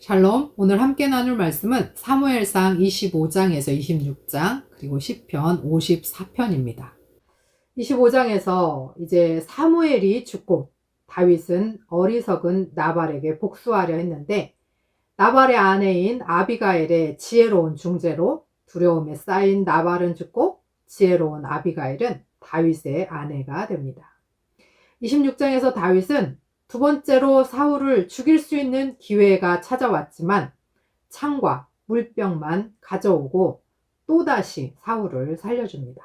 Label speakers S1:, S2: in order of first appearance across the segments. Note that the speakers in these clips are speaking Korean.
S1: 샬롬, 오늘 함께 나눌 말씀은 사무엘상 25장에서 26장 그리고 시편 54편입니다. 25장에서 이제 사무엘이 죽고 다윗은 어리석은 나발에게 복수하려 했는데 나발의 아내인 아비가일의 지혜로운 중재로 두려움에 쌓인 나발은 죽고 지혜로운 아비가일은 다윗의 아내가 됩니다. 26장에서 다윗은 두 번째로 사울을 죽일 수 있는 기회가 찾아왔지만 창과 물병만 가져오고 또다시 사울을 살려줍니다.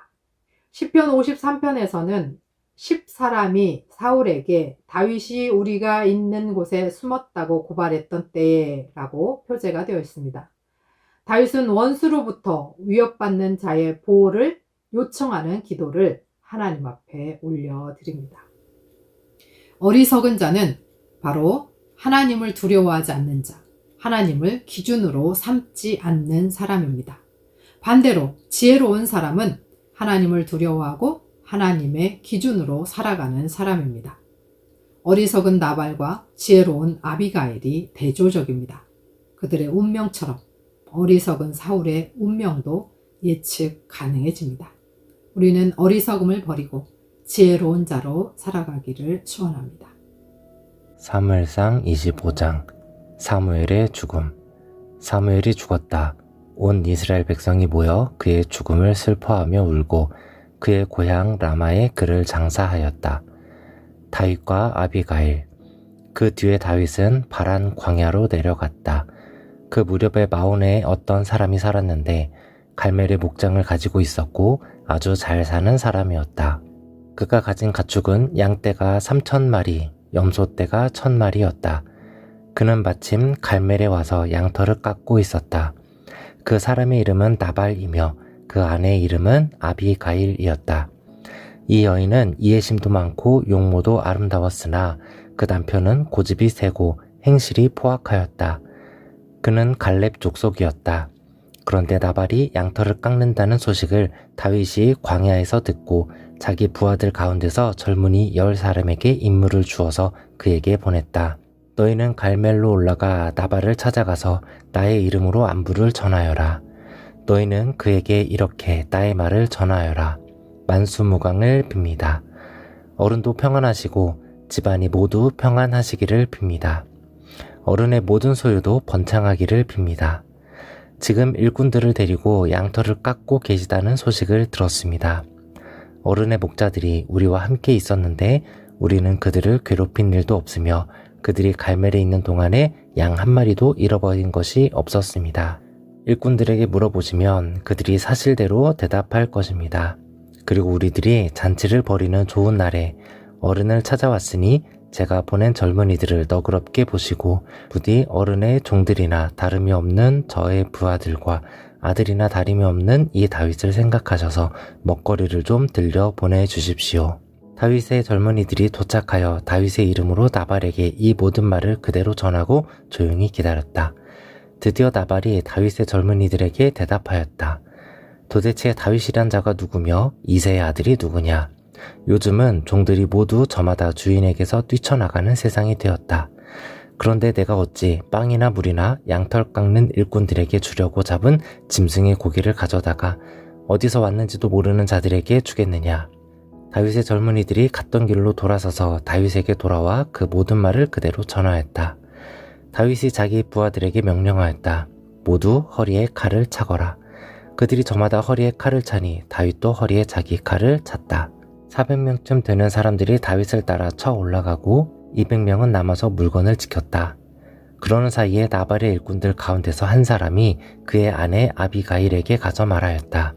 S1: 시편 53편에서는 10사람이 사울에게 다윗이 우리가 있는 곳에 숨었다고 고발했던 때라고 표제가 되어 있습니다. 다윗은 원수로부터 위협받는 자의 보호를 요청하는 기도를 하나님 앞에 올려드립니다. 어리석은 자는 바로 하나님을 두려워하지 않는 자, 하나님을 기준으로 삼지 않는 사람입니다. 반대로 지혜로운 사람은 하나님을 두려워하고 하나님의 기준으로 살아가는 사람입니다. 어리석은 나발과 지혜로운 아비가일이 대조적입니다. 그들의 운명처럼 어리석은 사울의 운명도 예측 가능해집니다. 우리는 어리석음을 버리고 지혜로운 자로 살아가기를 축원합니다.
S2: 사무엘상 25장 사무엘의 죽음. 사무엘이 죽었다. 온 이스라엘 백성이 모여 그의 죽음을 슬퍼하며 울고 그의 고향 라마에 그를 장사하였다. 다윗과 아비가일. 그 뒤에 다윗은 바란 광야로 내려갔다. 그 무렵에 마온에 어떤 사람이 살았는데 갈멜의 목장을 가지고 있었고 아주 잘 사는 사람이었다. 그가 가진 가축은 양떼가 3,000마리, 염소떼가 1,000마리였다. 그는 마침 갈멜에 와서 양털을 깎고 있었다. 그 사람의 이름은 나발이며 그 아내의 이름은 아비가일이었다. 이 여인은 이해심도 많고 용모도 아름다웠으나 그 남편은 고집이 세고 행실이 포악하였다. 그는 갈렙 족속이었다. 그런데 나발이 양털을 깎는다는 소식을 다윗이 광야에서 듣고 자기 부하들 가운데서 젊은이 10사람에게 임무를 주어서 그에게 보냈다. 너희는 갈멜로 올라가 나발을 찾아가서 나의 이름으로 안부를 전하여라. 너희는 그에게 이렇게 나의 말을 전하여라. 만수무강을 빕니다. 어른도 평안하시고 집안이 모두 평안하시기를 빕니다. 어른의 모든 소유도 번창하기를 빕니다. 지금 일꾼들을 데리고 양털을 깎고 계시다는 소식을 들었습니다. 어른의 목자들이 우리와 함께 있었는데 우리는 그들을 괴롭힌 일도 없으며 그들이 갈멜에 있는 동안에 양 한 마리도 잃어버린 것이 없었습니다. 일꾼들에게 물어보시면 그들이 사실대로 대답할 것입니다. 그리고 우리들이 잔치를 벌이는 좋은 날에 어른을 찾아왔으니 제가 보낸 젊은이들을 너그럽게 보시고 부디 어른의 종들이나 다름이 없는 저의 부하들과 아들이나 다름이 없는 이 다윗을 생각하셔서 먹거리를 좀 들려 보내주십시오. 다윗의 젊은이들이 도착하여 다윗의 이름으로 나발에게 이 모든 말을 그대로 전하고 조용히 기다렸다. 드디어 나발이 다윗의 젊은이들에게 대답하였다. 도대체 다윗이란 자가 누구며 이새의 아들이 누구냐? 요즘은 종들이 모두 저마다 주인에게서 뛰쳐나가는 세상이 되었다. 그런데 내가 어찌 빵이나 물이나 양털 깎는 일꾼들에게 주려고 잡은 짐승의 고기를 가져다가 어디서 왔는지도 모르는 자들에게 주겠느냐. 다윗의 젊은이들이 갔던 길로 돌아서서 다윗에게 돌아와 그 모든 말을 그대로 전하였다. 다윗이 자기 부하들에게 명령하였다. 모두 허리에 칼을 차거라. 그들이 저마다 허리에 칼을 차니 다윗도 허리에 자기 칼을 찼다. 400명쯤 되는 사람들이 다윗을 따라 쳐 올라가고 200명은 남아서 물건을 지켰다. 그러는 사이에 나발의 일꾼들 가운데서 한 사람이 그의 아내 아비가일에게 가서 말하였다.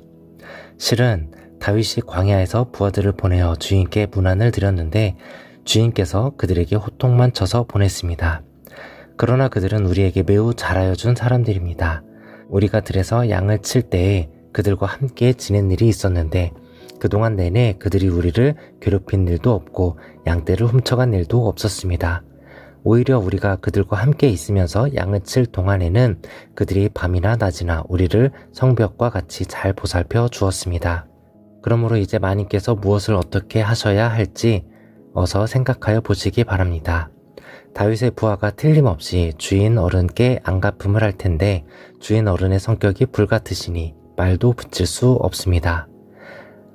S2: 실은 다윗이 광야에서 부하들을 보내어 주인께 문안을 드렸는데 주인께서 그들에게 호통만 쳐서 보냈습니다. 그러나 그들은 우리에게 매우 잘하여 준 사람들입니다. 우리가 들에서 양을 칠 때에 그들과 함께 지낸 일이 있었는데 그동안 내내 그들이 우리를 괴롭힌 일도 없고 양떼를 훔쳐간 일도 없었습니다. 오히려 우리가 그들과 함께 있으면서 양을 칠 동안에는 그들이 밤이나 낮이나 우리를 성벽과 같이 잘 보살펴 주었습니다. 그러므로 이제 마님께서 무엇을 어떻게 하셔야 할지 어서 생각하여 보시기 바랍니다. 다윗의 부하가 틀림없이 주인 어른께 안갚음을 할 텐데 주인 어른의 성격이 불같으시니 말도 붙일 수 없습니다.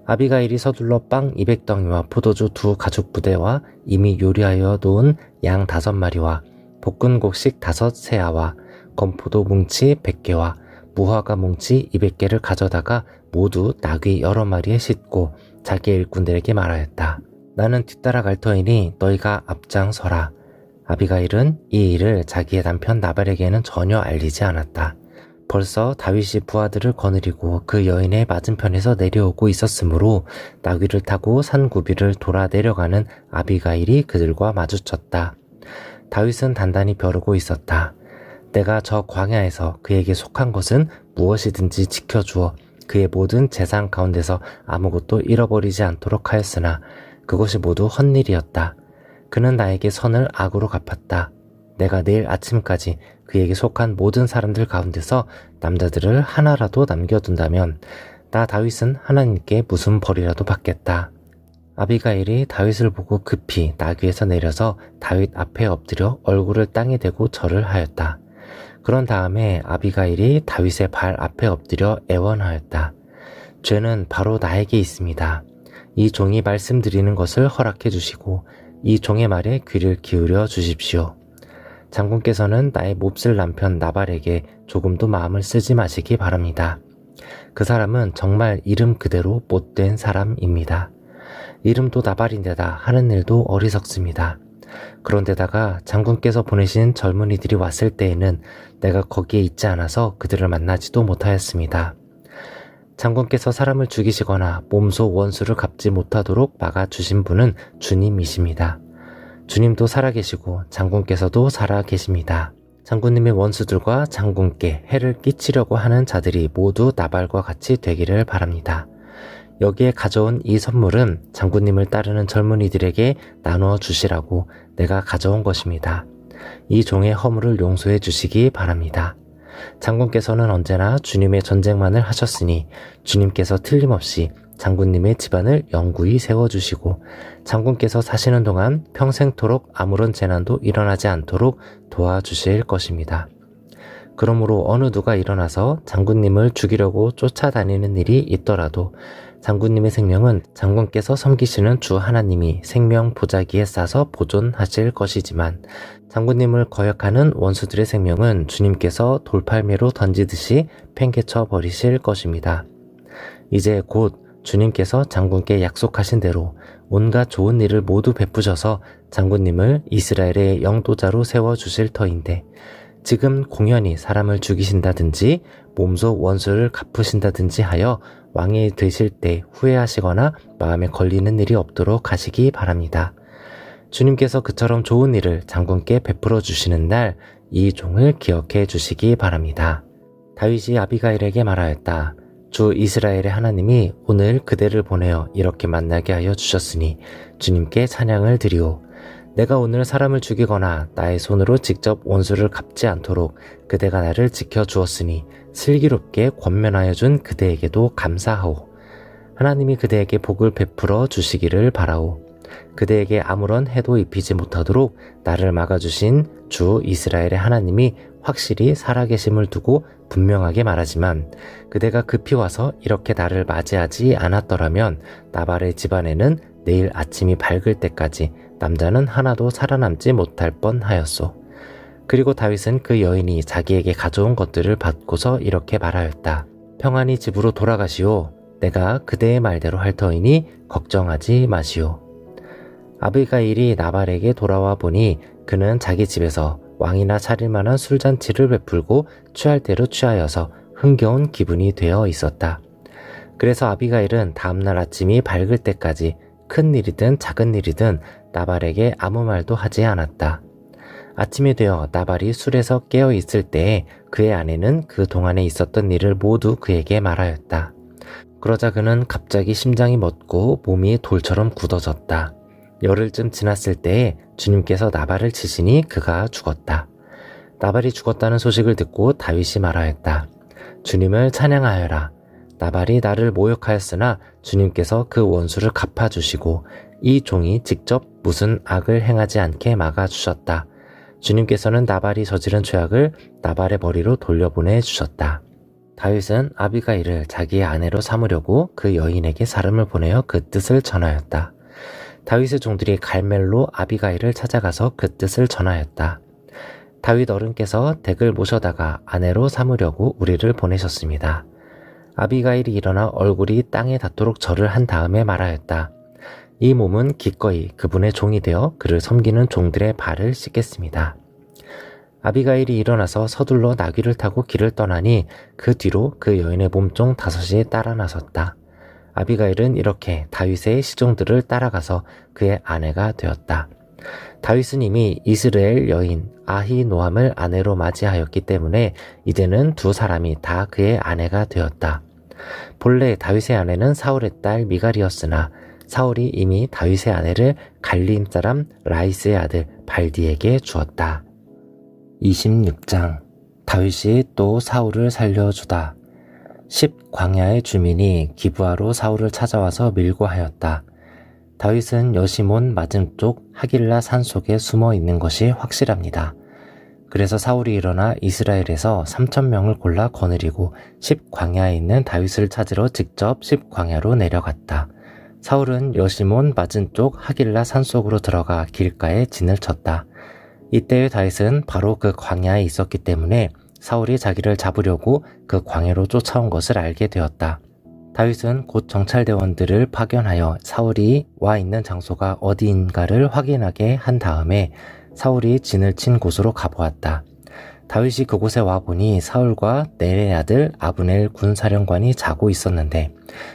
S2: 아비가일이 서둘러 빵 200덩이와 포도주 2 가죽 부대와 이미 요리하여 놓은 양 5마리와 볶은 곡식 5 세아와 건포도 뭉치 100개와 무화과 뭉치 200개를 가져다가 모두 나귀 여러 마리에 싣고 자기 일꾼들에게 말하였다. 나는 뒤따라갈 터이니 너희가 앞장서라. 아비가일은 이 일을 자기의 남편 나발에게는 전혀 알리지 않았다. 벌써 다윗이 부하들을 거느리고 그 여인의 맞은편에서 내려오고 있었으므로 나귀를 타고 산구비를 돌아 내려가는 아비가일이 그들과 마주쳤다. 다윗은 단단히 벼르고 있었다. 내가 저 광야에서 그에게 속한 것은 무엇이든지 지켜주어 그의 모든 재산 가운데서 아무것도 잃어버리지 않도록 하였으나 그것이 모두 헛일이었다. 그는 나에게 선을 악으로 갚았다. 내가 내일 아침까지 그에게 속한 모든 사람들 가운데서 남자들을 하나라도 남겨둔다면 나 다윗은 하나님께 무슨 벌이라도 받겠다. 아비가일이 다윗을 보고 급히 나귀에서 내려서 다윗 앞에 엎드려 얼굴을 땅에 대고 절을 하였다. 그런 다음에 아비가일이 다윗의 발 앞에 엎드려 애원하였다. 죄는 바로 나에게 있습니다. 이 종이 말씀드리는 것을 허락해 주시고 이 종의 말에 귀를 기울여 주십시오. 장군께서는 나의 몹쓸 남편 나발에게 조금도 마음을 쓰지 마시기 바랍니다. 그 사람은 정말 이름 그대로 못된 사람입니다. 이름도 나발인데다 하는 일도 어리석습니다. 그런데다가 장군께서 보내신 젊은이들이 왔을 때에는 내가 거기에 있지 않아서 그들을 만나지도 못하였습니다. 장군께서 사람을 죽이시거나 몸소 원수를 갚지 못하도록 막아주신 분은 주님이십니다. 주님도 살아계시고 장군께서도 살아계십니다. 장군님의 원수들과 장군께 해를 끼치려고 하는 자들이 모두 나발과 같이 되기를 바랍니다. 여기에 가져온 이 선물은 장군님을 따르는 젊은이들에게 나누어 주시라고 내가 가져온 것입니다. 이 종의 허물을 용서해 주시기 바랍니다. 장군께서는 언제나 주님의 전쟁만을 하셨으니 주님께서 틀림없이 장군님의 집안을 영구히 세워주시고 장군께서 사시는 동안 평생토록 아무런 재난도 일어나지 않도록 도와주실 것입니다. 그러므로 어느 누가 일어나서 장군님을 죽이려고 쫓아다니는 일이 있더라도 장군님의 생명은 장군께서 섬기시는 주 하나님이 생명 보자기에 싸서 보존하실 것이지만 장군님을 거역하는 원수들의 생명은 주님께서 돌팔매로 던지듯이 팽개쳐 버리실 것입니다. 이제 곧 주님께서 장군께 약속하신 대로 온갖 좋은 일을 모두 베푸셔서 장군님을 이스라엘의 영도자로 세워주실 터인데 지금 공연히 사람을 죽이신다든지 몸소 원수를 갚으신다든지 하여 왕이 되실 때 후회하시거나 마음에 걸리는 일이 없도록 하시기 바랍니다. 주님께서 그처럼 좋은 일을 장군께 베풀어 주시는 날 이 종을 기억해 주시기 바랍니다. 다윗이 아비가일에게 말하였다. 주 이스라엘의 하나님이 오늘 그대를 보내어 이렇게 만나게 하여 주셨으니 주님께 찬양을 드리오. 내가 오늘 사람을 죽이거나 나의 손으로 직접 원수를 갚지 않도록 그대가 나를 지켜주었으니 슬기롭게 권면하여 준 그대에게도 감사하오. 하나님이 그대에게 복을 베풀어 주시기를 바라오. 그대에게 아무런 해도 입히지 못하도록 나를 막아주신 주 이스라엘의 하나님이 확실히 살아계심을 두고 분명하게 말하지만 그대가 급히 와서 이렇게 나를 맞이하지 않았더라면 나발의 집안에는 내일 아침이 밝을 때까지 남자는 하나도 살아남지 못할 뻔하였소. 그리고 다윗은 그 여인이 자기에게 가져온 것들을 받고서 이렇게 말하였다. 평안히 집으로 돌아가시오. 내가 그대의 말대로 할 터이니 걱정하지 마시오. 아비가일이 나발에게 돌아와 보니 그는 자기 집에서 왕이나 차릴 만한 술잔치를 베풀고 취할 대로 취하여서 흥겨운 기분이 되어 있었다. 그래서 아비가일은 다음날 아침이 밝을 때까지 큰 일이든 작은 일이든 나발에게 아무 말도 하지 않았다. 아침이 되어 나발이 술에서 깨어 있을 때에 그의 아내는 그 동안에 있었던 일을 모두 그에게 말하였다. 그러자 그는 갑자기 심장이 멎고 몸이 돌처럼 굳어졌다. 열흘쯤 지났을 때에 주님께서 나발을 치시니 그가 죽었다. 나발이 죽었다는 소식을 듣고 다윗이 말하였다. 주님을 찬양하여라. 나발이 나를 모욕하였으나 주님께서 그 원수를 갚아주시고 이 종이 직접 무슨 악을 행하지 않게 막아주셨다. 주님께서는 나발이 저지른 죄악을 나발의 머리로 돌려보내 주셨다. 다윗은 아비가일을 자기의 아내로 삼으려고 그 여인에게 사람을 보내어 그 뜻을 전하였다. 다윗의 종들이 갈멜로 아비가일을 찾아가서 그 뜻을 전하였다. 다윗 어른께서 댁을 모셔다가 아내로 삼으려고 우리를 보내셨습니다. 아비가일이 일어나 얼굴이 땅에 닿도록 절을 한 다음에 말하였다. 이 몸은 기꺼이 그분의 종이 되어 그를 섬기는 종들의 발을 씻겠습니다. 아비가일이 일어나서 서둘러 나귀를 타고 길을 떠나니 그 뒤로 그 여인의 몸종 5이 따라 나섰다. 아비가일은 이렇게 다윗의 시종들을 따라가서 그의 아내가 되었다. 다윗은 이미 이스라엘 여인 아히노함을 아내로 맞이하였기 때문에 이제는 두 사람이 다 그의 아내가 되었다. 본래 다윗의 아내는 사울의 딸 미갈이었으나 사울이 이미 다윗의 아내를 갈리임 사람 라이스의 아들 발디에게 주었다. 26장 다윗이 또 사울을 살려주다. 10 광야의 주민이 기브아로 사울을 찾아와서 밀고 하였다. 다윗은 여시몬 맞은쪽 하길라 산 속에 숨어 있는 것이 확실합니다. 그래서 사울이 일어나 이스라엘에서 3,000명을 골라 거느리고 10 광야에 있는 다윗을 찾으러 직접 10 광야로 내려갔다. 사울은 여시몬 맞은쪽 하길라 산 속으로 들어가 길가에 진을 쳤다. 이때의 다윗은 바로 그 광야에 있었기 때문에 사울이 자기를 잡으려고 그 광야로 쫓아온 것을 알게 되었다. 다윗은 곧 정찰대원들을 파견하여 사울이 와 있는 장소가 어디인가를 확인하게 한 다음에 사울이 진을 친 곳으로 가보았다. 다윗이 그곳에 와보니 사울과 넬의 아들 아브넬 군사령관이 자고 있었는데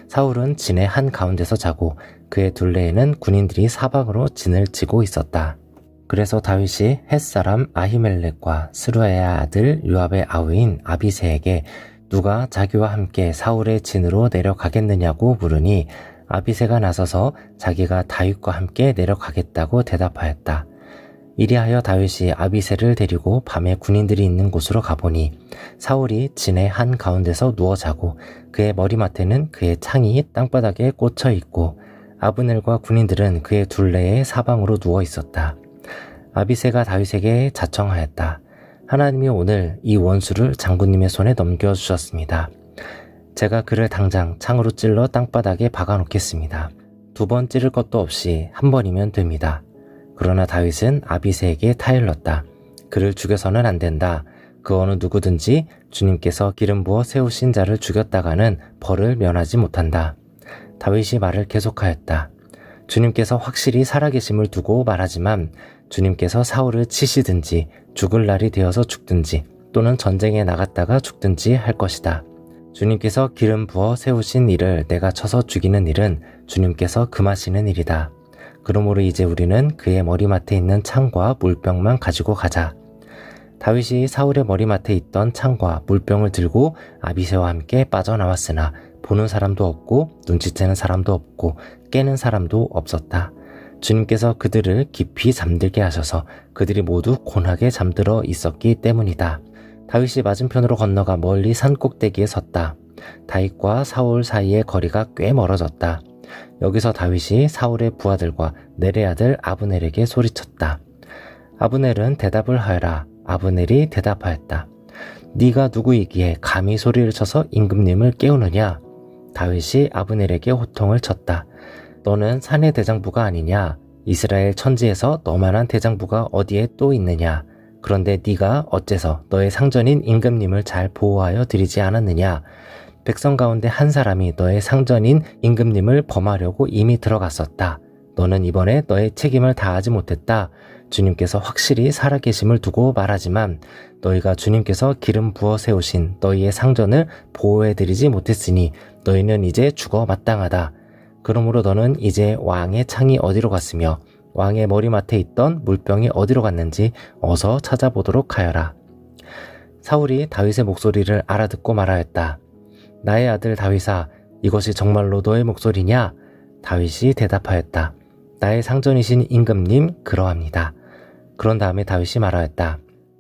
S2: 사울은 진의 한가운데서 자고 그의 둘레에는 군인들이 사방으로 진을 치고 있었다. 그래서 다윗이 햇사람 아히멜렉과 스루야의 아들 요압의 아우인 아비새에게 누가 자기와 함께 사울의 진으로 내려가겠느냐고 물으니 아비새가 나서서 자기가 다윗과 함께 내려가겠다고 대답하였다. 이리하여 다윗이 아비새를 데리고 밤에 군인들이 있는 곳으로 가보니 사울이 진의 한가운데서 누워 자고 그의 머리맡에는 그의 창이 땅바닥에 꽂혀 있고 아브넬과 군인들은 그의 둘레에 사방으로 누워 있었다. 아비새가 다윗에게 자청하였다. 하나님이 오늘 이 원수를 장군님의 손에 넘겨주셨습니다. 제가 그를 당장 창으로 찔러 땅바닥에 박아놓겠습니다. 2번 찌를 것도 없이 한 번이면 됩니다. 그러나 다윗은 아비새에게 타일렀다. 그를 죽여서는 안 된다. 그 어느 누구든지 주님께서 기름 부어 세우신 자를 죽였다가는 벌을 면하지 못한다. 다윗이 말을 계속하였다. 주님께서 확실히 살아계심을 두고 말하지만 주님께서 사울을 치시든지 죽을 날이 되어서 죽든지 또는 전쟁에 나갔다가 죽든지 할 것이다. 주님께서 기름 부어 세우신 이를 내가 쳐서 죽이는 일은 주님께서 금하시는 일이다. 그러므로 이제 우리는 그의 머리맡에 있는 창과 물병만 가지고 가자. 다윗이 사울의 머리맡에 있던 창과 물병을 들고 아비새와 함께 빠져나왔으나 보는 사람도 없고 눈치채는 사람도 없고 깨는 사람도 없었다. 주님께서 그들을 깊이 잠들게 하셔서 그들이 모두 곤하게 잠들어 있었기 때문이다. 다윗이 맞은편으로 건너가 멀리 산 꼭대기에 섰다. 다윗과 사울 사이의 거리가 꽤 멀어졌다. 여기서 다윗이 사울의 부하들과 넬의 아들 아브넬에게 소리쳤다. 아브넬은 대답을 하여라. 아브넬이 대답하였다. 네가 누구이기에 감히 소리를 쳐서 임금님을 깨우느냐? 다윗이 아브넬에게 호통을 쳤다. 너는 산의 대장부가 아니냐? 이스라엘 천지에서 너만한 대장부가 어디에 또 있느냐? 그런데 네가 어째서 너의 상전인 임금님을 잘 보호하여 드리지 않았느냐? 백성 가운데 한 사람이 너의 상전인 임금님을 범하려고 이미 들어갔었다. 너는 이번에 너의 책임을 다하지 못했다. 주님께서 확실히 살아계심을 두고 말하지만 너희가 주님께서 기름 부어 세우신 너희의 상전을 보호해드리지 못했으니 너희는 이제 죽어 마땅하다. 그러므로 너는 이제 왕의 창이 어디로 갔으며 왕의 머리맡에 있던 물병이 어디로 갔는지 어서 찾아보도록 하여라. 사울이 다윗의 목소리를 알아듣고 말하였다. 나의 아들 다윗아, 이것이 정말로 너의 목소리냐? 다윗이 대답하였다. 나의 상전이신 임금님, 그러합니다. 그런 다음에 다윗이 말하였다.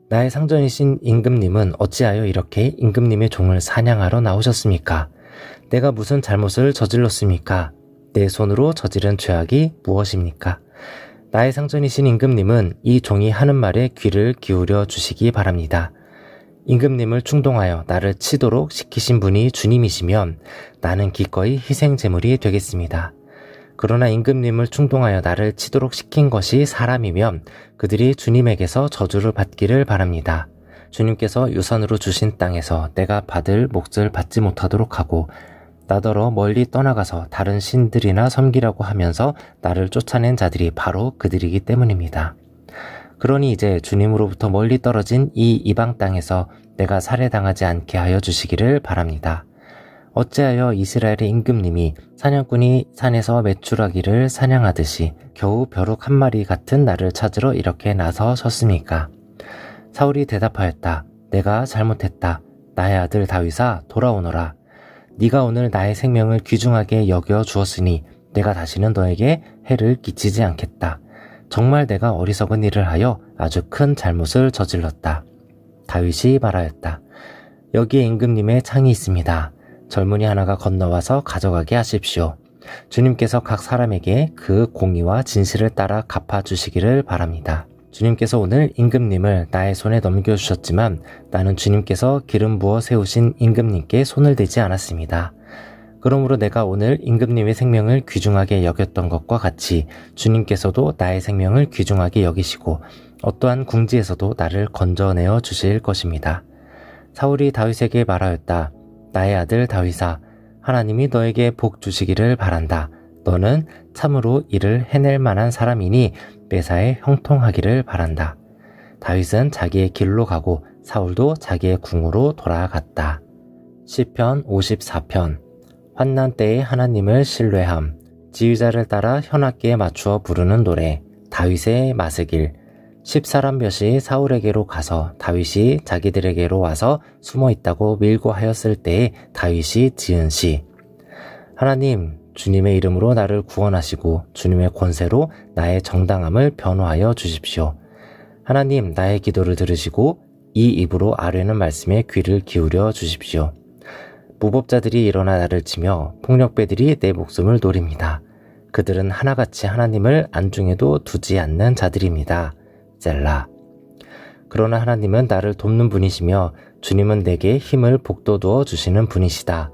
S2: 나의 상전이신 임금님은 어찌하여 이렇게 임금님의 종을 사냥하러 나오셨습니까? 내가 무슨 잘못을 저질렀습니까? 내 손으로 저지른 죄악이 무엇입니까? 나의 상전이신 임금님은 이 종이 하는 말에 귀를 기울여 주시기 바랍니다. 임금님을 충동하여 나를 치도록 시키신 분이 주님이시면 나는 기꺼이 희생제물이 되겠습니다. 그러나 임금님을 충동하여 나를 치도록 시킨 것이 사람이면 그들이 주님에게서 저주를 받기를 바랍니다. 주님께서 유산으로 주신 땅에서 내가 받을 몫을 받지 못하도록 하고 나더러 멀리 떠나가서 다른 신들이나 섬기라고 하면서 나를 쫓아낸 자들이 바로 그들이기 때문입니다. 그러니 이제 주님으로부터 멀리 떨어진 이 이방 땅에서 내가 살해당하지 않게 하여 주시기를 바랍니다. 어찌하여 이스라엘의 임금님이 사냥꾼이 산에서 메추라기를 사냥하듯이 겨우 벼룩 한 마리 같은 나를 찾으러 이렇게 나서셨습니까? 사울이 대답하였다. 내가 잘못했다. 나의 아들 다윗아 돌아오너라. 네가 오늘 나의 생명을 귀중하게 여겨 주었으니 내가 다시는 너에게 해를 끼치지 않겠다. 정말 내가 어리석은 일을 하여 아주 큰 잘못을 저질렀다. 다윗이 말하였다. 여기에 임금님의 창이 있습니다. 젊은이 하나가 건너와서 가져가게 하십시오. 주님께서 각 사람에게 그 공의와 진실을 따라 갚아주시기를 바랍니다. 주님께서 오늘 임금님을 나의 손에 넘겨주셨지만 나는 주님께서 기름 부어 세우신 임금님께 손을 대지 않았습니다. 그러므로 내가 오늘 임금님의 생명을 귀중하게 여겼던 것과 같이 주님께서도 나의 생명을 귀중하게 여기시고 어떠한 궁지에서도 나를 건져내어 주실 것입니다. 사울이 다윗에게 말하였다. 나의 아들 다윗아, 하나님이 너에게 복 주시기를 바란다. 너는 참으로 이를 해낼 만한 사람이니 매사에 형통하기를 바란다. 다윗은 자기의 길로 가고 사울도 자기의 궁으로 돌아갔다. 시편 54편. 환난 때에 하나님을 신뢰함. 지휘자를 따라 현악기에 맞추어 부르는 노래. 다윗의 마스길. 10사람 몇이 사울에게로 가서 다윗이 자기들에게로 와서 숨어 있다고 밀고 하였을 때에 다윗이 지은 시. 하나님, 주님의 이름으로 나를 구원하시고 주님의 권세로 나의 정당함을 변호하여 주십시오. 하나님, 나의 기도를 들으시고 이 입으로 아뢰는 말씀에 귀를 기울여 주십시오. 무법자들이 일어나 나를 치며 폭력배들이 내 목숨을 노립니다. 그들은 하나같이 하나님을 안중에도 두지 않는 자들입니다. 셀라. 그러나 하나님은 나를 돕는 분이시며 주님은 내게 힘을 북돋워 주시는 분이시다.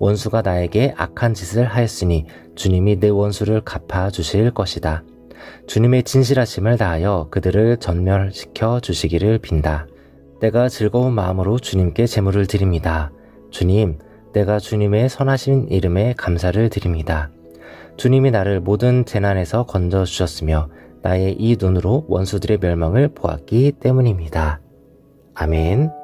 S2: 원수가 나에게 악한 짓을 하였으니 주님이 내 원수를 갚아 주실 것이다. 주님의 진실하심을 다하여 그들을 전멸시켜 주시기를 빈다. 내가 즐거운 마음으로 주님께 제물을 드립니다. 주님, 내가 주님의 선하신 이름에 감사를 드립니다. 주님이 나를 모든 재난에서 건져 주셨으며 나의 이 눈으로 원수들의 멸망을 보았기 때문입니다. 아멘.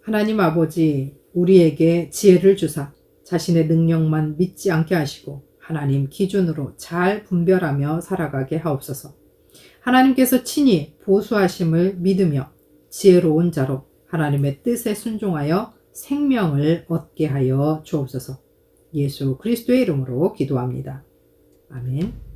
S1: 하나님 아버지, 우리에게 지혜를 주사 자신의 능력만 믿지 않게 하시고 하나님 기준으로 잘 분별하며 살아가게 하옵소서. 하나님께서 친히 보수하심을 믿으며 지혜로운 자로 하나님의 뜻에 순종하여 생명을 얻게 하여 주옵소서. 예수 그리스도의 이름으로 기도합니다. 아멘.